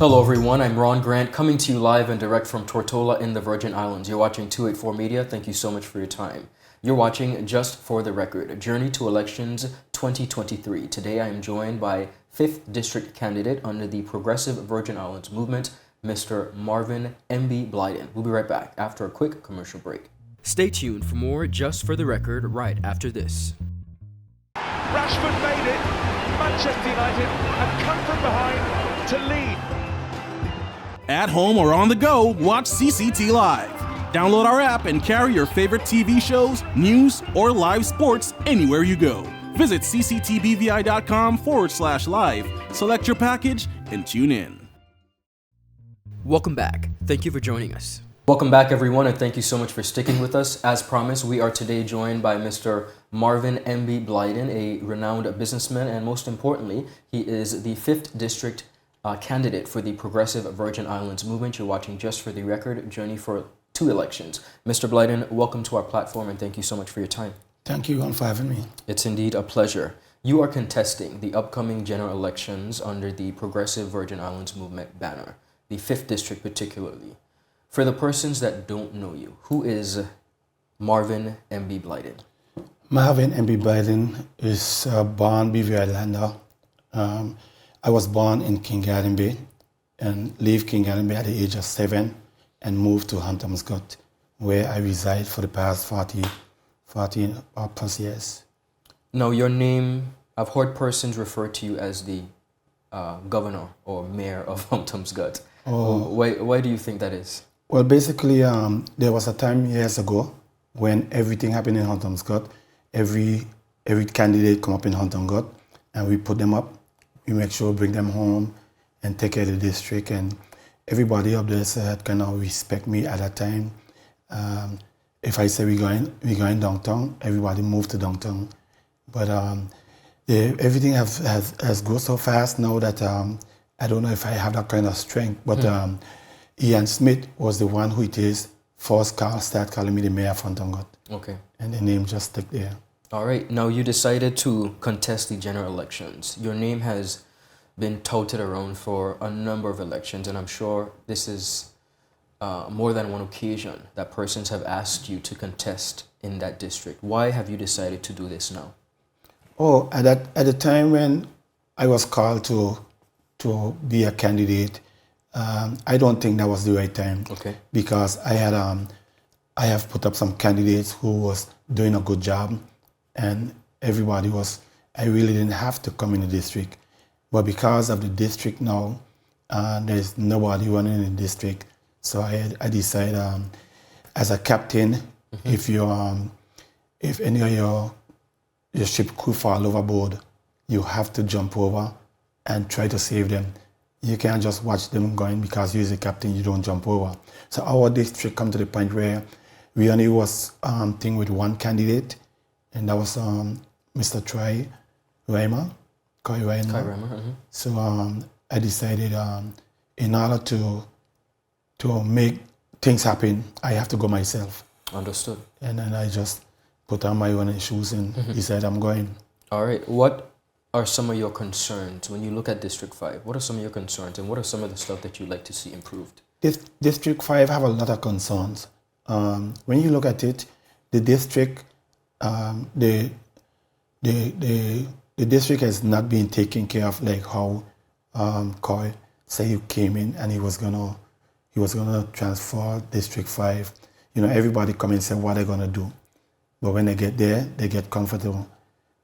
Hello everyone, I'm Ronn Grant coming to you live and direct from Tortola in the Virgin Islands. You're watching 284 Media. Thank you so much for your time. You're watching Just for the Record, a Journey to Elections 2023. Today I am joined by 5th District candidate under the Progressive Virgin Islands movement, Mr. Marvin M.B. Blyden. We'll be right back after a quick commercial break. Stay tuned for more Just for the Record right after this. Rashford made it. Manchester United have come from behind to lead. At home or on the go, watch CCT Live. Download our app and carry your favorite TV shows, news, or live sports anywhere you go. Visit cctbvi.com/live, select your package, and tune in. Welcome back. Thank you for joining us. Welcome back, everyone, and thank you so much for sticking with us. As promised, we are today joined by Mr. Marvin M.B. Blyden, a renowned businessman, and most importantly, he is the 5th District candidate for the Progressive Virgin Islands movement. You're watching Just for the Record, Journey for 2 Elections. Mr. Blyden, welcome to our platform, and thank you so much for your time. Thank you, Ron, for having me. It's indeed a pleasure. You are contesting the upcoming general elections under the Progressive Virgin Islands movement banner, the 5th District particularly. For the persons that don't know you, who is Marvin M.B. Blyden? Marvin M.B. Blyden is born BV Islander. I was born in King Garden Bay and leave King Garden Bay at the age of 7 and moved to Huntersgut, where I reside for the past 40 plus years. Now, your name, I've heard persons refer to you as the governor or mayor of Huntersgut. Why do you think that is? Well, basically, there was a time years ago when everything happened in Huntersgut. Every candidate come up in Huntersgut, and we put them up. We make sure bring them home and take care of the district. And everybody up there said, kind of respect me at that time. If I say we going downtown, everybody moved to downtown. But everything has gone so fast now that I don't know if I have that kind of strength. But Ian Smith was the one who it is first start calling me the mayor of Huntersgut. Okay. And the name just stuck there. All right. Now, you decided to contest the general elections. Your name has been touted around for a number of elections, and I'm sure this is more than one occasion that persons have asked you to contest in that district. Why have you decided to do this now? Oh, at the time when I was called to be a candidate, I don't think that was the right time. Okay. Because I have put up some candidates who was doing a good job, and everybody was. I really didn't have to come in the district, but because of the district now, there's nobody running in the district. So I decided as a captain, if any of your ship crew fall overboard, you have to jump over and try to save them. You can't just watch them going because you're the captain, you don't jump over. So our district come to the point where we only was thing with one candidate, and that was Mr. Kye Rymer. So I decided in order to make things happen, I have to go myself. Understood. And then I just put on my own shoes and decided I'm going. All right. What are some of your concerns when you look at District 5? What are some of your concerns, and what are some of the stuff that you'd like to see improved? District 5 have a lot of concerns. When you look at it, the district, the district has not been taken care of, like how Kye said he came in and he was gonna transfer District 5. You know, everybody come and say what they're gonna do, but when they get there, they get comfortable.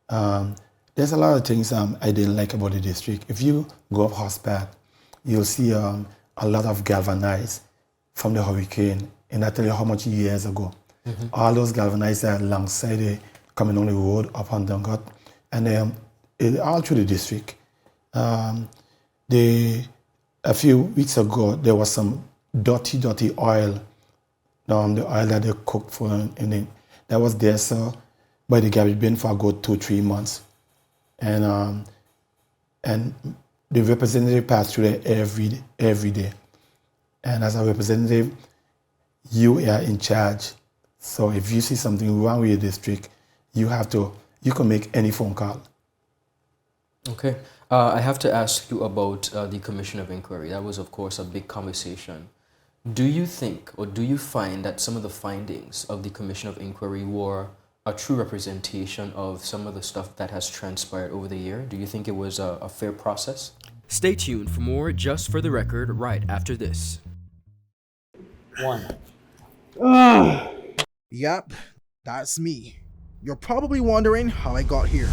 There's a lot of things I didn't like about the district. If you go up Horsepath, you'll see a lot of galvanized from the hurricane, and I tell you how much years ago. All those galvanized are alongside the coming on the road up on Huntersgut, and all through the district. A few weeks ago, there was some dirty oil, the oil that they cooked for, and that was there, so by the garbage bin for a good 2-3 months. And the representative passed through there every day. And as a representative, you are in charge. So if you see something wrong with your district, you can make any phone call. Okay. I have to ask you about the Commission of Inquiry. That was, of course, a big conversation. Do you think or do you find that some of the findings of the Commission of Inquiry were a true representation of some of the stuff that has transpired over the year? Do you think it was a fair process? Stay tuned for more Just for the Record right after this. Yep, that's me. You're probably wondering how I got here.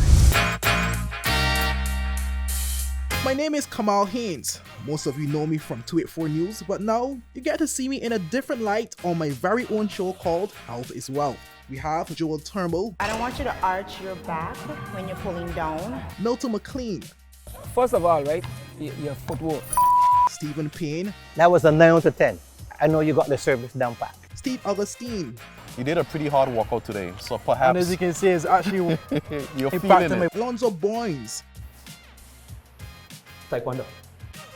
My name is Kamal Haynes. Most of you know me from 284 News, but now you get to see me in a different light on my very own show called Health is Wealth. We have Joel Turnbull. I don't want you to arch your back when you're pulling down. Milton McLean. First of all, right, your footwork. Stephen Payne. That was a 9 out of 10. I know you got the service down pat. Steve Augustine. You did a pretty hard workout today, so And perhaps as you can see, it's actually you're impacting feeling me. it. Alonzo Boynes. Taekwondo.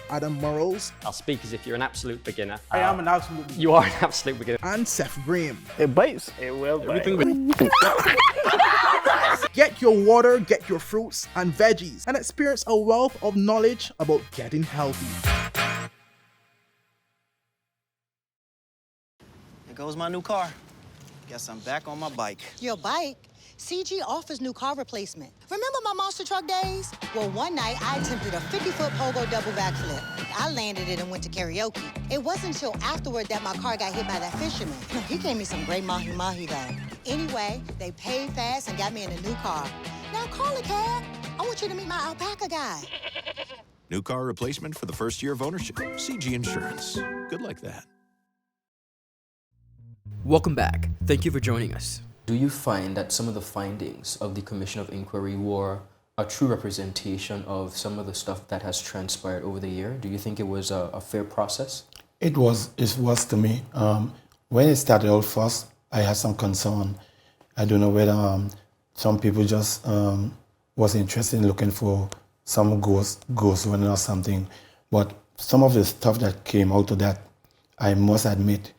Adam Murrows. I'll speak as if you're an absolute beginner. I am an absolute. You are an absolute beginner. And Seth Graham. It bites. It will be. Get your water, get your fruits and veggies, and experience a wealth of knowledge about getting healthy. There goes my new car. Guess I'm back on my bike. Your bike? CG offers new car replacement. Remember my monster truck days? Well, one night I attempted a 50-foot pogo double backflip. I landed it and went to karaoke. It wasn't until afterward that my car got hit by that fisherman. He gave me some great mahi-mahi though. Anyway, they paid fast and got me in a new car. Now call a cab. I want you to meet my alpaca guy. New car replacement for the first year of ownership. CG Insurance. Good like that. Welcome back. Thank you for joining us. Do you find that some of the findings of the Commission of Inquiry were a true representation of some of the stuff that has transpired over the year? Do you think it was a fair process? It was to me. When it started out first, I had some concern. I don't know whether some people just was interested in looking for some ghost running or something. But some of the stuff that came out of that, I must admit,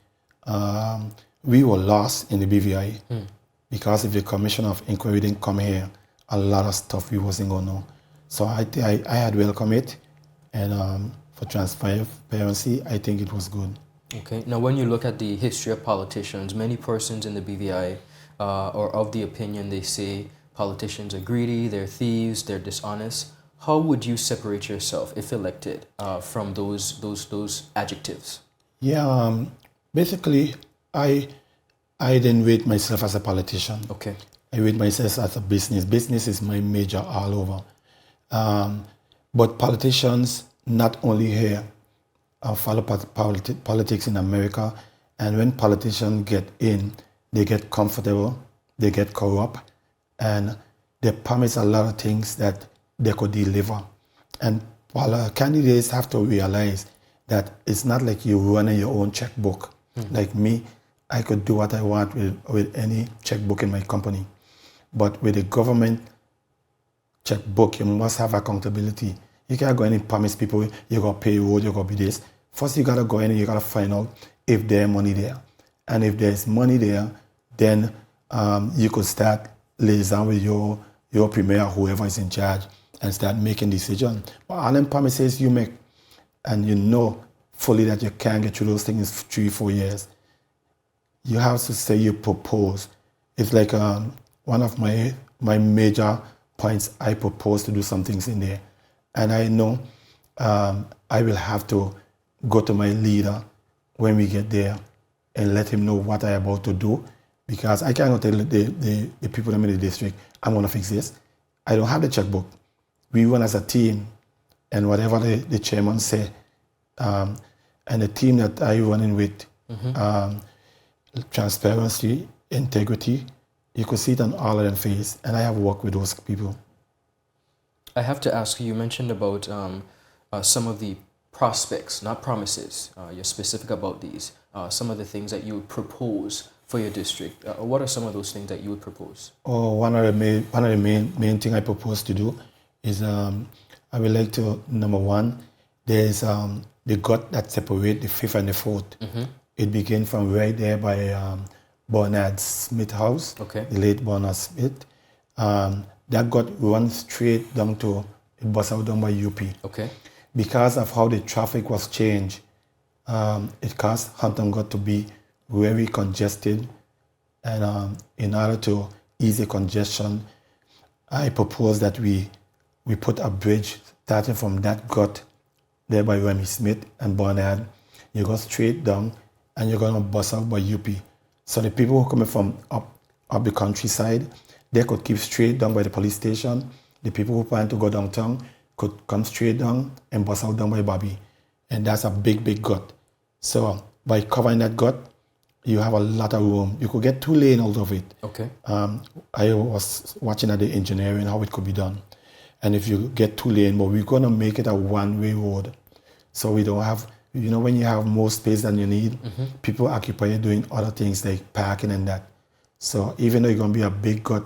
we were lost in the BVI. Because if the Commission of Inquiry didn't come here, a lot of stuff we wasn't going to know. So I had welcomed it, and for transparency, I think it was good. Okay. Now, when you look at the history of politicians, many persons in the BVI are of the opinion, they say politicians are greedy, they're thieves, they're dishonest. How would you separate yourself, if elected, from those adjectives? Yeah, basically, I didn't rate myself as a politician. Okay. I rate myself as a business. Business is my major all over. But politicians, not only here, follow politics in America. And when politicians get in, they get comfortable, they get corrupt, and they promise a lot of things that they could deliver. And candidates have to realize that it's not like you running your own checkbook. Like me, I could do what I want with any checkbook in my company. But with a government checkbook, you must have accountability. You can't go in and promise people you're going to pay road, you're going to be this. First, you got to go in and you got to find out if there's money there. And if there's money there, then you could start liaison with your premier, whoever is in charge, and start making decisions. But all them promises you make, and you know fully that you can't get through those things in 3-4 years, you have to say you propose. It's like one of my major points, I propose to do some things in there. And I know I will have to go to my leader when we get there and let him know what I'm about to do, because I cannot tell the people in the district, I'm going to fix this. I don't have the checkbook. We run as a team, and whatever the chairman say, and the team that I running with, transparency, integrity, you could see it on all of them face, and I have worked with those people. I have to ask you mentioned about some of the prospects, not promises. You're specific about these. Some of the things that you would propose for your district. What are some of those things that you would propose? Oh, one of the main thing I propose to do is I would like to, number one, there's the gut that separate the fifth and the fourth. It began from right there by Bernard Smith house, okay. The late Bernard Smith. That gut runs straight down to it bust out down by UP. Okay. Because of how the traffic was changed, it caused Hampton Court to be very congested. And in order to ease the congestion, I propose that we put a bridge starting from that gut there by Remy Smith and Barnard. You go straight down and you're gonna bust out by UP. So the people who are coming from up the countryside, they could keep straight down by the police station. The people who plan to go downtown could come straight down and bust out down by Bobby. And that's a big, big gut. So by covering that gut, you have a lot of room. You could get 2 lanes out of it. Okay. I was watching at the engineering how it could be done. And if you get 2 lanes, but we're gonna make it a one-way road. So we don't have, when you have more space than you need, people occupy doing other things like parking and that. So even though it's gonna be a big gut,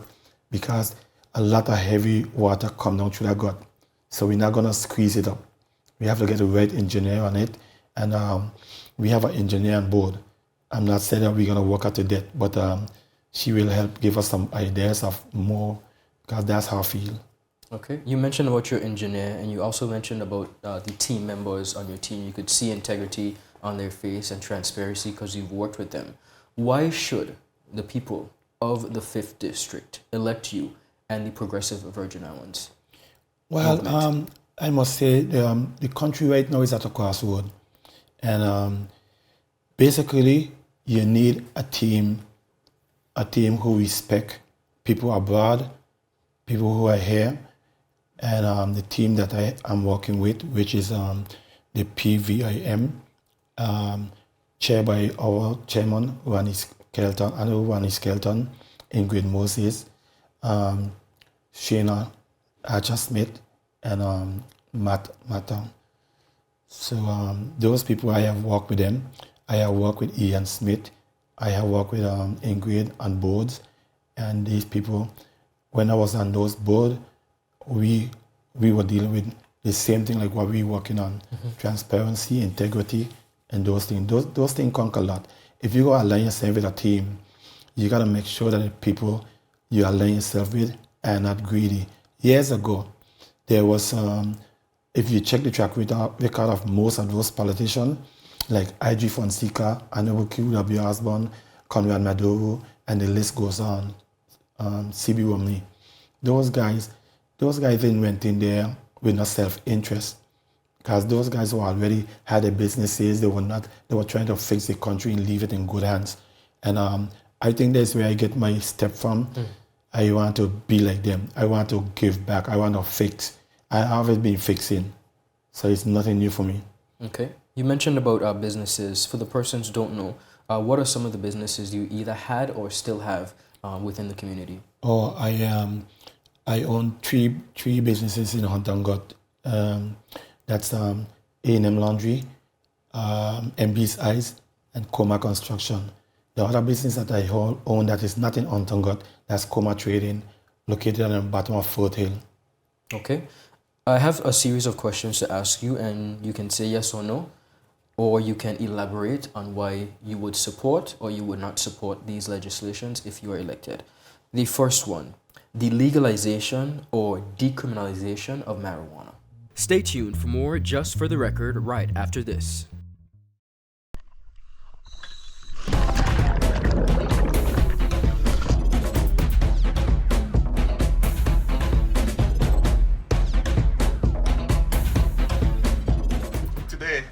because a lot of heavy water come down through that gut. So we're not gonna squeeze it up. We have to get the right engineer on it. And we have an engineer on board. I'm not saying that we're gonna work out to death, but she will help give us some ideas of more, because that's how I feel. Okay. You mentioned about your engineer, and you also mentioned about the team members on your team. You could see integrity on their face and transparency because you've worked with them. Why should the people of the 5th District elect you and the Progressive Virgin Islands? Well, I must say the country right now is at a crossroad. And basically, you need a team who respect people abroad, people who are here, and the team that I am working with, which is the PVIM, chaired by our chairman, Ronnie Skelton, Ingrid Moses, Shayna Archer Smith, and Matt. So those people, I have worked with them. I have worked with Ian Smith. I have worked with Ingrid on boards. And these people, when I was on those boards, we were dealing with the same thing like what we're working on. Transparency, integrity, and those things. Those things conquer a lot. If you go align yourself with a team, you got to make sure that the people you align yourself with are not greedy. Years ago, there was, if you check the track record of most of those politicians, like I.G. Fonseca, Honorable Q.W. Osborne, Conrad Maduro, and the list goes on, C.B. Romney. Those guys didn't went in there with no self-interest, because those guys who already had their businesses, they were trying to fix the country and leave it in good hands. And I think that's where I get my step from. I want to be like them. I want to give back. I want to fix. I always been fixing, so it's nothing new for me. Okay. You mentioned about businesses. For the persons who don't know, what are some of the businesses you either had or still have within the community? Oh, I own three businesses in Hampton Court. That's A&M Laundry, MB's Eyes, and Coma Construction. The other business that I own that is not in Hampton Court, that's Coma Trading, located on the bottom of Fort Hill. Okay. I have a series of questions to ask you, and you can say yes or no, or you can elaborate on why you would support or you would not support these legislations if you are elected. The first one, the legalization or decriminalization of marijuana. Stay tuned for more Just for the Record right after this. Today,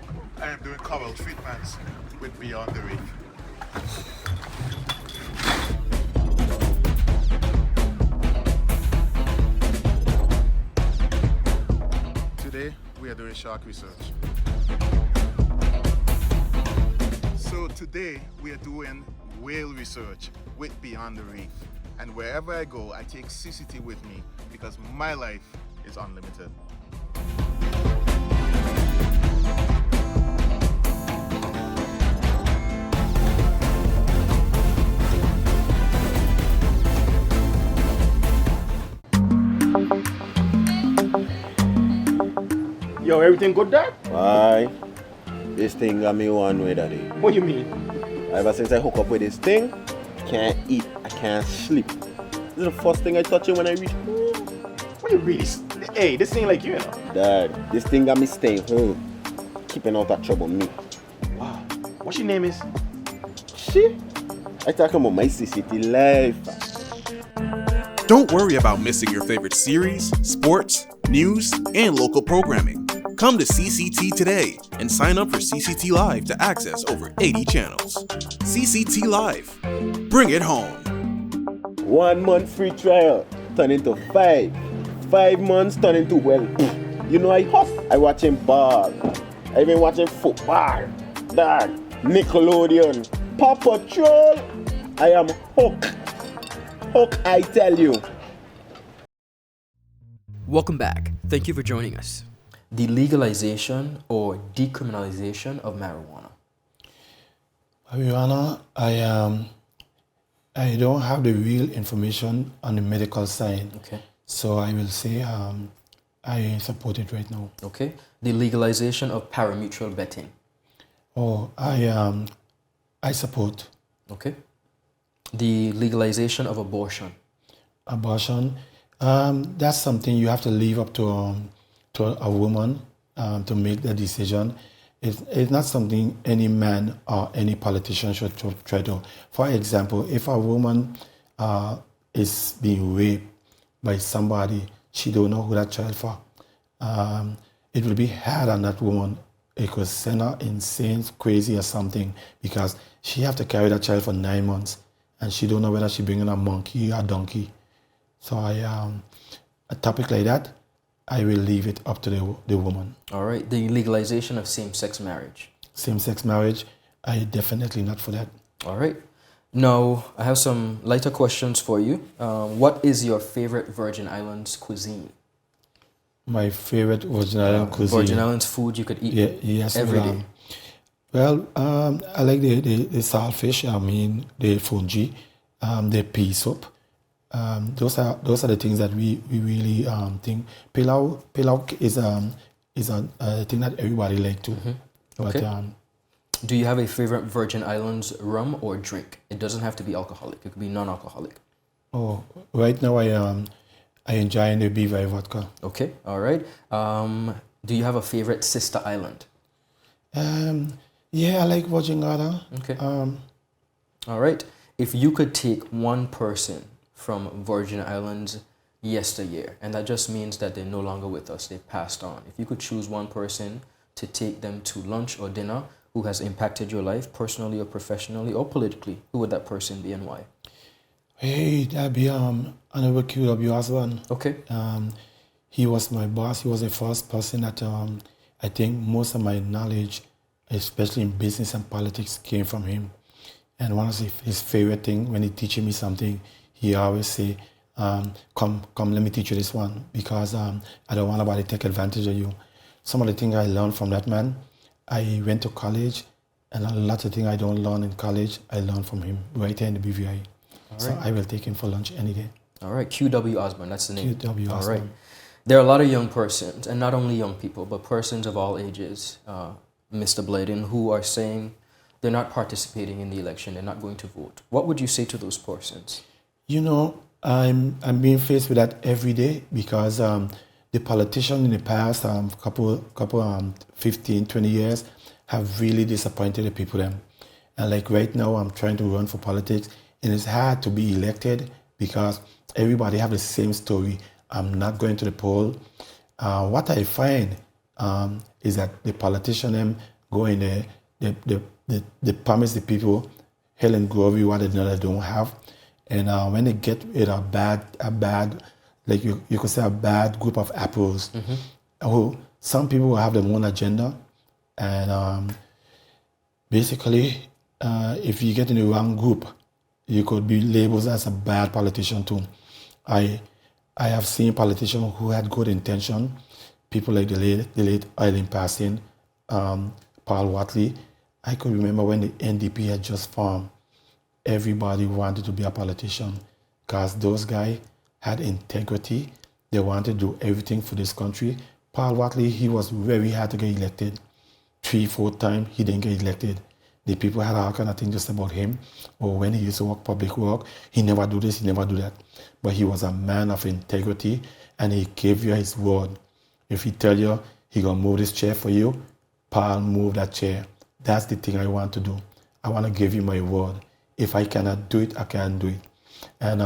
I am doing kamal treatments with Beyond the Reef. Today, we are doing shark research. So today, we are doing whale research with Beyond the Reef. And wherever I go, I take CCT with me because my life is unlimited. Yo, everything good, Dad? Aye. This thing got me one way, Daddy. What you mean? Ever since I hook up with this thing, can't eat, I can't sleep. This is the first thing I touch it when I reach home. What you really Hey, this thing like you know. Dad, this thing got me staying home. Keeping out of trouble me. Wow. What your name is? Shit. I talking about my CCT life. Don't worry about missing your favorite series, sports, news, and local programming. Come to CCT today and sign up for CCT Live to access over 80 channels. CCT Live. Bring it home. 1 month free trial turn into 5. 5 months turn into, well, you know I hot. I watching ball. I been watching football. Dad, Nickelodeon, Paw Patrol. I am hooked. Hook, I tell you. Welcome back. Thank you for joining us. The legalization or decriminalization of marijuana. Marijuana, I don't have the real information on the medical side. Okay. So I will say I support it right now. Okay. The legalization of parimutuel betting. Oh, I support. Okay. The legalization of abortion. Abortion, that's something you have to leave up to a woman to make the decision. It's not something any man or any politician should try to. For example, if a woman is being raped by somebody, she don't know who that child for. It will be hard on that woman. It could send her insane, crazy or something, because she have to carry that child for 9 months, and she don't know whether she bringing a monkey or donkey. So a topic like that, I will leave it up to the woman. All right. The legalization of same-sex marriage. Same-sex marriage, I definitely not for that. All right. Now, I have some lighter questions for you. What is your favorite Virgin Islands cuisine? My favorite Virgin Islands cuisine. Virgin Islands food you could eat every day. Well, I like the saltfish, the fungi, the pea soup. Those are the things that we really think. Pilau is a thing that everybody like too. Mm-hmm. Okay. But, do you have a favorite Virgin Islands rum or drink? It doesn't have to be alcoholic. It could be non-alcoholic. Oh, right now I enjoy the BV vodka. Okay, all right. Do you have a favorite sister island? Yeah, I like Virgin Islands. Okay. All right. If you could take one person from Virgin Islands yesteryear, and that just means that they're no longer with us, they passed on. If you could choose one person to take them to lunch or dinner who has impacted your life personally or professionally or politically, who would that person be and why? Hey, that'd be Honorable QW husband. Okay. He was my boss. He was the first person that I think most of my knowledge, especially in business and politics, came from him. And one of his favorite things, when he teaches me something, he always say, come, let me teach you this one, because I don't want nobody to take advantage of you. Some of the things I learned from that man, I went to college, and a lot of things I don't learn in college, I learned from him right here in the BVI. All so right. I will take him for lunch any day. All right, QW Osborne, that's the name. QW All Osborne. right. There are a lot of young persons, and not only young people, but persons of all ages, Mr. Blyden, who are saying they're not participating in the election, they're not going to vote. What would you say to those persons? You know, I'm being faced with that every day, because the politicians in the past couple 15, 20 years have really disappointed the people them. And like right now, I'm trying to run for politics, and it's hard to be elected because everybody have the same story. I'm not going to the poll. What I find is that the politicians them go in there, they promise the people hell and glory what they don't have. And when they get it a bad, like you could say a bad group of apples, some people will have their own agenda. And basically, if you get in the wrong group, you could be labeled as a bad politician too. I have seen politicians who had good intention, people like the late Eileen Passing, Paul Watley. I could remember when the NDP had just formed, everybody wanted to be a politician because those guys had integrity. They wanted to do everything for this country. Paul Watley, he was very hard to get elected. 3-4 times, he didn't get elected. The people had all kind of things just about him. Or when he used to work public work, he never do this, he never do that. But he was a man of integrity, and he gave you his word. If he tell you he gonna move this chair for you, Paul, move that chair. That's the thing I want to do. I want to give you my word. If I cannot do it, I can't do it. And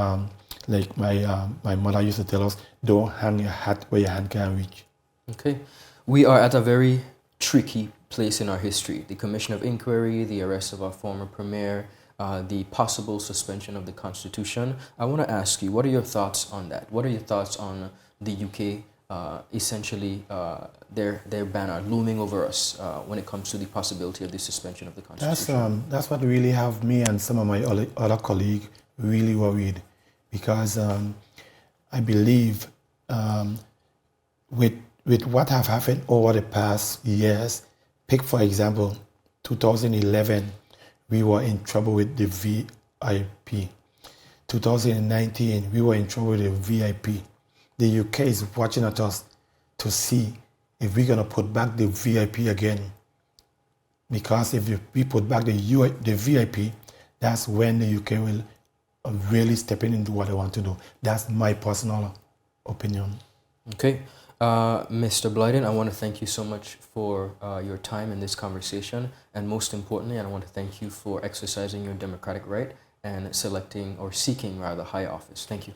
like my mother used to tell us, don't hang your hat where your hand can reach. Okay. We are at a very tricky place in our history. The Commission of Inquiry, the arrest of our former premier, the possible suspension of the Constitution. I want to ask you, what are your thoughts on that? What are your thoughts on the UK essentially their banner looming over us when it comes to the possibility of the suspension of the Constitution? That's what really have me and some of my other colleagues really worried, because I believe with what have happened over the past years, pick for example 2011, we were in trouble with the VIP. 2019, we were in trouble with the VIP. The UK is watching at us to see if we're going to put back the VIP again. Because if we put back the VIP, that's when the UK will really step into what they want to do. That's my personal opinion. Okay. Mr. Blyden, I want to thank you so much for your time in this conversation. And most importantly, I want to thank you for exercising your democratic right and seeking high office. Thank you.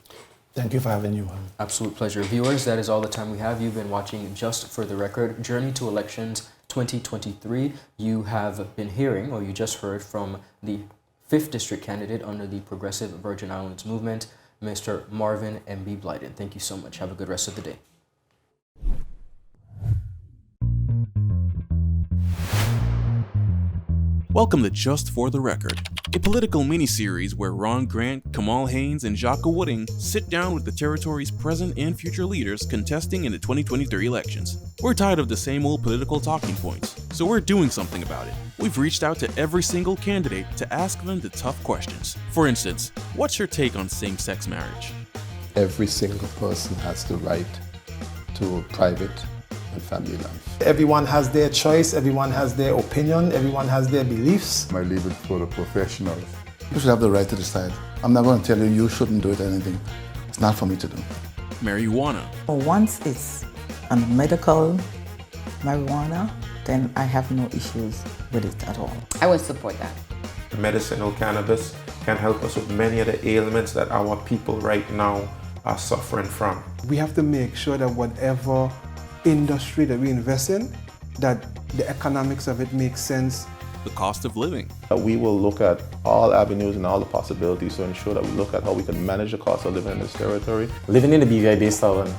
Thank you for having you. Absolute pleasure. Viewers, that is all the time we have. You've been watching Just for the Record, Journey to Elections 2023. You have been hearing, or you just heard from the 5th District candidate under the Progressive Virgin Islands movement, Mr. Marvin M.B. Blyden. Thank you so much. Have a good rest of the day. Welcome to Just for the Record, a political mini-series where Ronn Grant, Kamal Haynes, and Jacques Wooding sit down with the territory's present and future leaders contesting in the 2023 elections. We're tired of the same old political talking points, so we're doing something about it. We've reached out to every single candidate to ask them the tough questions. For instance, what's your take on same-sex marriage? Every single person has the right to private and family life. Everyone has their choice, everyone has their opinion, everyone has their beliefs. I leave it for the professionals. You should have the right to decide. I'm not going to tell you you shouldn't do it or anything. It's not for me to do. Marijuana. Once it's a medical marijuana, then I have no issues with it at all. I would support that. Medicinal cannabis can help us with many of the ailments that our people right now are suffering from. We have to make sure that whatever industry that we invest in, that the economics of it makes sense. The cost of living. We will look at all avenues and all the possibilities to ensure that we look at how we can manage the cost of living in this territory. Living in the BVI based on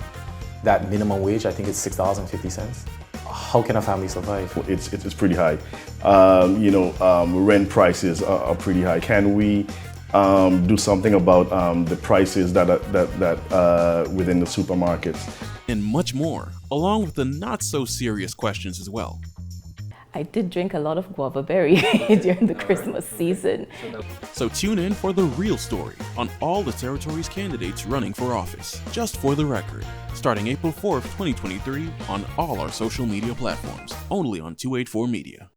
that minimum wage, I think it's $6.50. How can a family survive? It's pretty high. Rent prices are pretty high. Can we do something about the prices that within the supermarkets? And much more, along with the not-so-serious questions as well. I did drink a lot of guava berry during the Christmas season. So tune in for the real story on all the territory's candidates running for office, Just for the Record, starting April 4th, 2023 on all our social media platforms, only on 284 Media.